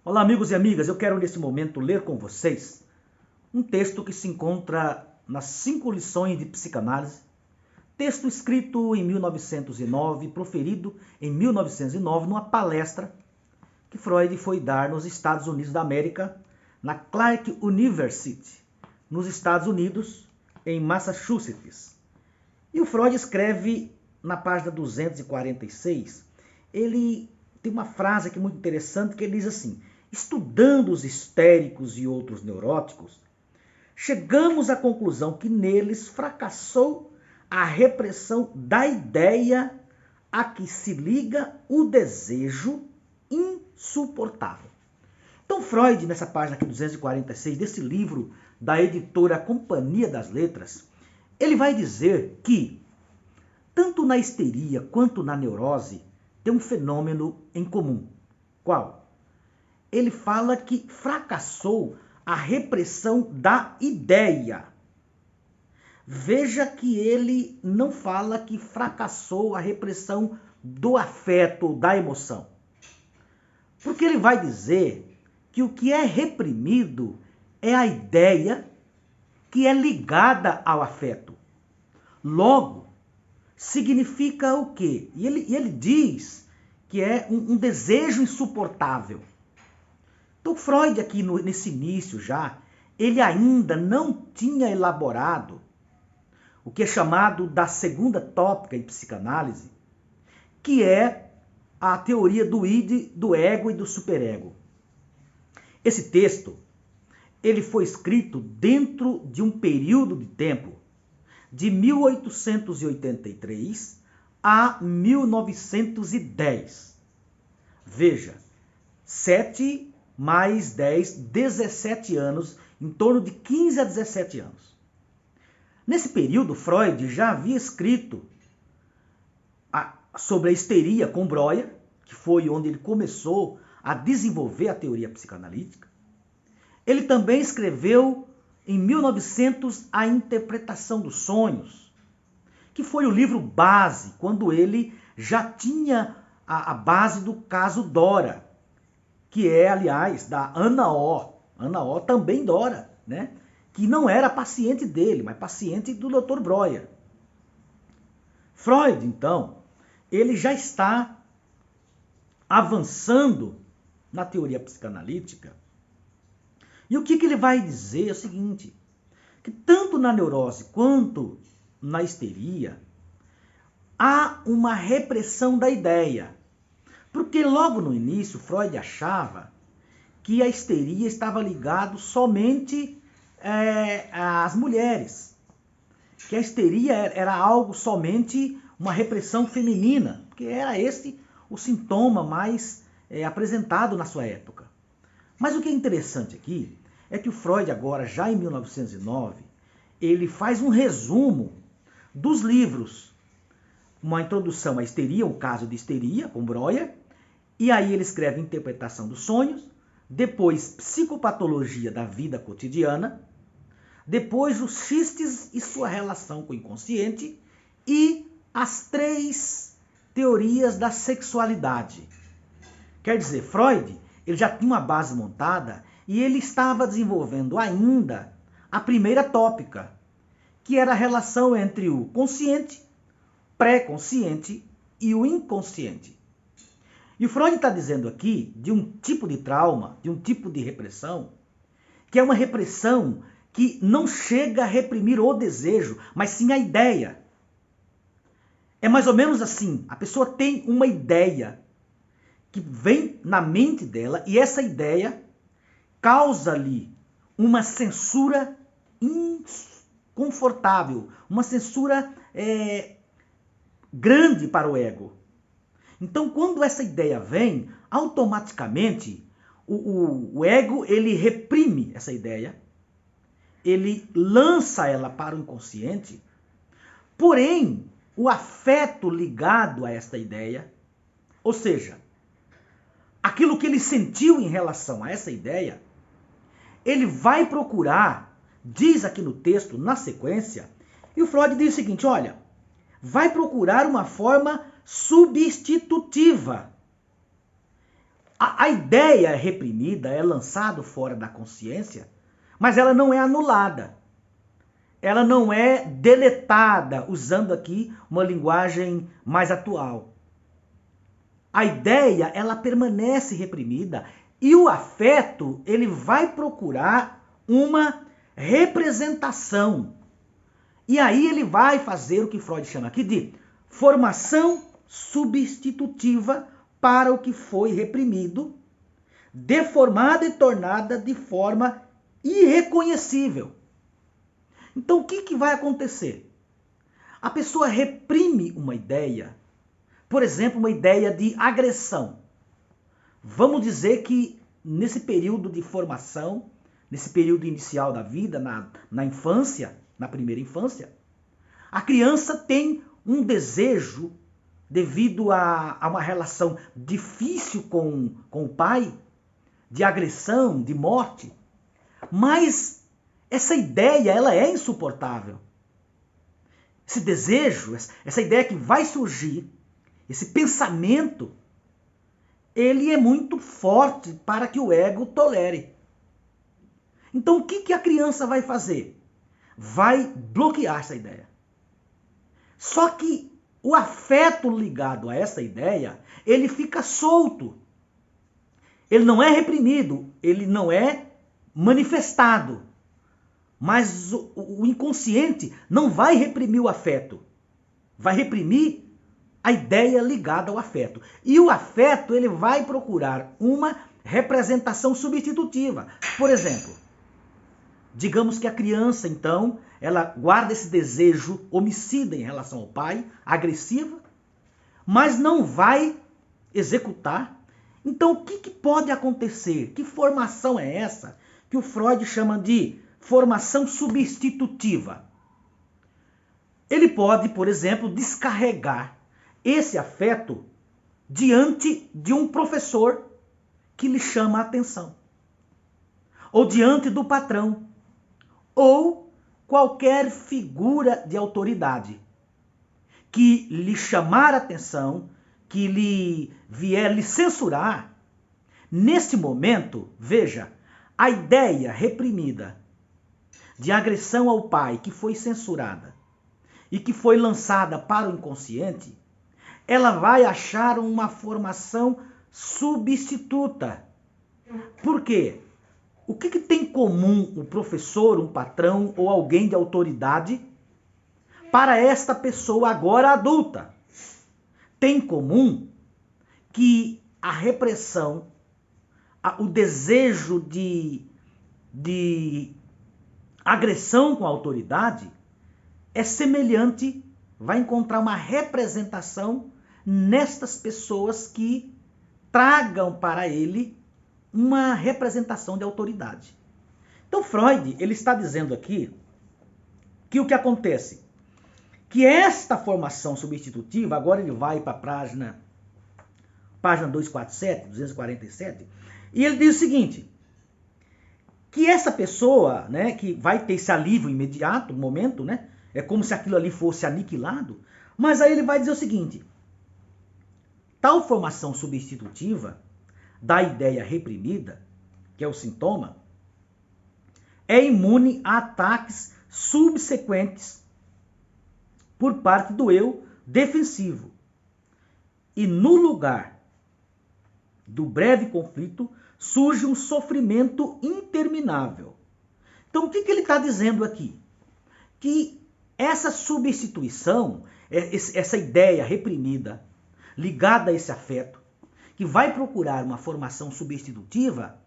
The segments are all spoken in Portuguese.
Olá, amigos e amigas. Eu quero nesse momento ler com vocês um texto que se encontra nas 5 lições de psicanálise, texto escrito em 1909, proferido em 1909 numa palestra que Freud foi dar nos Estados Unidos da América, na Clark University, nos Estados Unidos, em Massachusetts. E o Freud escreve na página 246, ele tem uma frase aqui muito interessante que ele diz assim: estudando os histéricos e outros neuróticos, chegamos à conclusão que neles fracassou a repressão da ideia a que se liga o desejo insuportável. Então Freud, nessa página aqui 246 desse livro da editora Companhia das Letras, ele vai dizer que tanto na histeria quanto na neurose tem um fenômeno em comum. Qual? Ele fala que fracassou a repressão da ideia. Veja que ele não fala que fracassou a repressão do afeto, da emoção. Porque ele vai dizer que o que é reprimido é a ideia que é ligada ao afeto. Logo, significa o quê? E ele diz que é um desejo insuportável. Então Freud aqui nesse início já, ele ainda não tinha elaborado o que é chamado da segunda tópica em psicanálise, que é a teoria do id, do ego e do superego. Esse texto, ele foi escrito dentro de um período de tempo de 1883 a 1910. Veja, 7 mais 10, 17 anos, em torno de 15 a 17 anos. Nesse período, Freud já havia escrito sobre a histeria com Breuer, que foi onde ele começou a desenvolver a teoria psicanalítica. Ele também escreveu, em 1900, A Interpretação dos Sonhos, que foi o livro base, quando ele já tinha a base do caso Dora, que é, aliás, da Ana O. Ana O também Dora, né? Que não era paciente dele, mas paciente do Dr. Breuer. Freud, então, ele já está avançando na teoria psicanalítica. E o que ele vai dizer é o seguinte, que tanto na neurose quanto na histeria, há uma repressão da ideia. Porque logo no início, Freud achava que a histeria estava ligada somente às mulheres. Que a histeria era algo somente uma repressão feminina. Porque era esse o sintoma mais apresentado na sua época. Mas o que é interessante aqui é que o Freud agora, já em 1909, ele faz um resumo dos livros. Uma introdução à histeria, um caso de histeria, com Breuer, e aí ele escreve Interpretação dos Sonhos, depois Psicopatologia da Vida Cotidiana, depois os xistes e sua relação com o inconsciente e as 3 teorias da sexualidade. Quer dizer, Freud ele já tinha uma base montada e ele estava desenvolvendo ainda a primeira tópica, que era a relação entre o consciente, pré-consciente e o inconsciente. E o Freud está dizendo aqui de um tipo de trauma, de um tipo de repressão, que é uma repressão que não chega a reprimir o desejo, mas sim a ideia. É mais ou menos assim, a pessoa tem uma ideia que vem na mente dela e essa ideia causa-lhe uma censura inconfortável, uma censura grande para o ego. Então, quando essa ideia vem, automaticamente o ego ele reprime essa ideia, ele lança ela para o inconsciente, porém, o afeto ligado a esta ideia, ou seja, aquilo que ele sentiu em relação a essa ideia, ele vai procurar, diz aqui no texto, na sequência, e o Freud diz o seguinte, olha, vai procurar uma forma substitutiva A ideia reprimida é lançada fora da consciência, mas ela não é anulada. Ela não é deletada, usando aqui uma linguagem mais atual. A ideia, ela permanece reprimida e o afeto, ele vai procurar uma representação. E aí ele vai fazer o que Freud chama aqui de formação substitutiva para o que foi reprimido, deformada e tornada de forma irreconhecível. Então o que vai acontecer? A pessoa reprime uma ideia, por exemplo, uma ideia de agressão. Vamos dizer que nesse período de formação, nesse período inicial da vida, na infância, na primeira infância, a criança tem um desejo, devido a uma relação difícil com o pai, de agressão, de morte, mas essa ideia, ela é insuportável. Esse desejo, essa ideia que vai surgir, esse pensamento, ele é muito forte para que o ego tolere. Então o que a criança vai fazer? Vai bloquear essa ideia. Só que o afeto ligado a essa ideia, ele fica solto. Ele não é reprimido, ele não é manifestado. Mas o inconsciente não vai reprimir o afeto. Vai reprimir a ideia ligada ao afeto. E o afeto, ele vai procurar uma representação substitutiva. Por exemplo, digamos que a criança, então, ela guarda esse desejo homicida em relação ao pai, agressiva, mas não vai executar. Então, o que pode acontecer? Que formação é essa que o Freud chama de formação substitutiva? Ele pode, por exemplo, descarregar esse afeto diante de um professor que lhe chama a atenção, ou diante do patrão, ou qualquer figura de autoridade que lhe chamar a atenção, que lhe vier lhe censurar. Nesse momento, veja, a ideia reprimida de agressão ao pai que foi censurada e que foi lançada para o inconsciente, ela vai achar uma formação substituta. Por quê? O que tem em comum o professor, um patrão ou alguém de autoridade para esta pessoa agora adulta? Tem em comum que a repressão, o desejo de agressão com a autoridade é semelhante, vai encontrar uma representação nestas pessoas que tragam para ele uma representação de autoridade. Então Freud, ele está dizendo aqui que o que acontece? Que esta formação substitutiva, agora ele vai para a página 247, e ele diz o seguinte, que essa pessoa, né, que vai ter esse alívio imediato, no momento, né, é como se aquilo ali fosse aniquilado, mas aí ele vai dizer o seguinte, tal formação substitutiva da ideia reprimida, que é o sintoma, é imune a ataques subsequentes por parte do eu defensivo. E no lugar do breve conflito surge um sofrimento interminável. Então o que ele está dizendo aqui? Que essa substituição, essa ideia reprimida, ligada a esse afeto, que vai procurar uma formação substitutiva,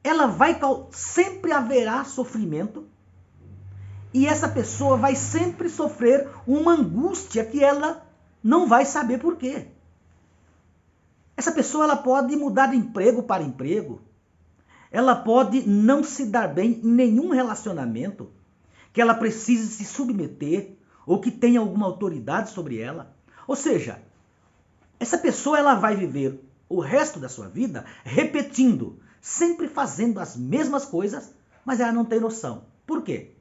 ela vai sempre haverá sofrimento e essa pessoa vai sempre sofrer uma angústia que ela não vai saber por quê. Essa pessoa ela pode mudar de emprego para emprego, ela pode não se dar bem em nenhum relacionamento, que ela precise se submeter ou que tenha alguma autoridade sobre ela. Ou seja, essa pessoa ela vai viver o resto da sua vida repetindo, sempre fazendo as mesmas coisas, mas ela não tem noção. Por quê?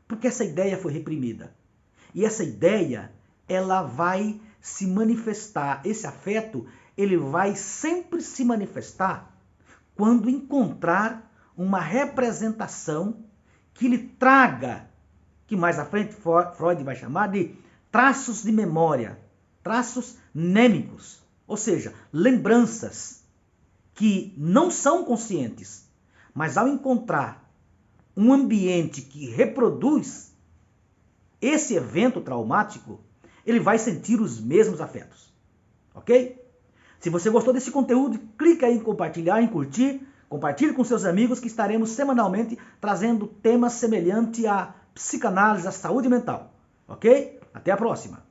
Porque essa ideia foi reprimida. E essa ideia, ela vai se manifestar, esse afeto, ele vai sempre se manifestar quando encontrar uma representação que lhe traga, que mais à frente Freud vai chamar de traços de memória, traços mnêmicos, ou seja, lembranças que não são conscientes, mas ao encontrar um ambiente que reproduz esse evento traumático, ele vai sentir os mesmos afetos, ok? Se você gostou desse conteúdo, clica em compartilhar, em curtir, compartilhe com seus amigos que estaremos semanalmente trazendo temas semelhantes à psicanálise, à saúde mental, ok? Até a próxima!